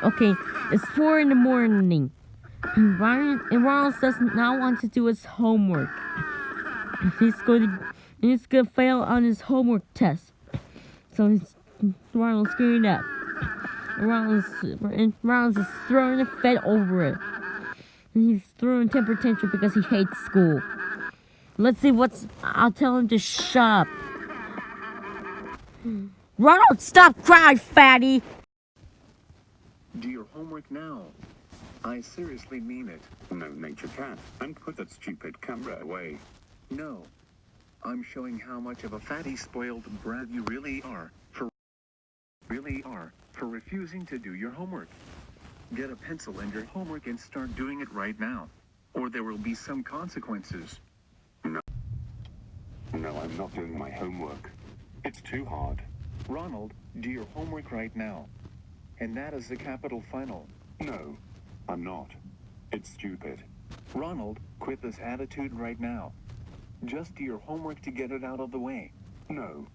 Okay, it's 4 in the morning. Ronald does not want to do his homework. He's going to fail on his homework test. So Ronald's screwing up. Ronald's just throwing a fit over it. And he's throwing temper tantrum because he hates school. Let's see I'll tell him to shut up. Ronald, stop crying, fatty! Do your homework now. I seriously mean it. No, nature cat, and put that stupid camera away. No. I'm showing how much of a fatty spoiled brat you really are for refusing to do your homework. Get a pencil and your homework and start doing it right now, or there will be some consequences. No, I'm not doing my homework. It's too hard. Ronald, do your homework right now. And that is the capital final. No, I'm not. It's stupid. Ronald, quit this attitude right now. Just do your homework to get it out of the way. No,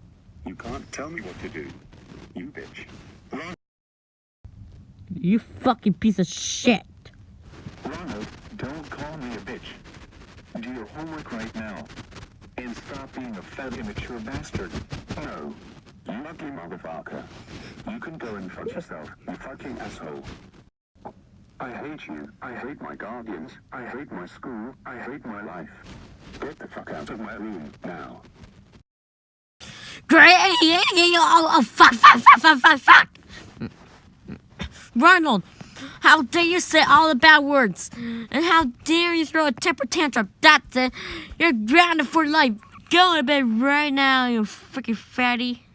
you can't tell me what to do. You bitch. Ronald. You fucking piece of shit. Ronald, don't call me a bitch. Do your homework right now. And stop being a fat immature bastard. No, you ugly motherfucker. You can go and fuck yourself, you fucking asshole. I hate you. I hate my guardians. I hate my school. I hate my life. Get the fuck out of my room, now. Great! Oh, fuck! Ronald, how dare you say all the bad words? And how dare you throw a temper tantrum? That's it. You're grounded for life. Go to bed right now, you freaking fatty.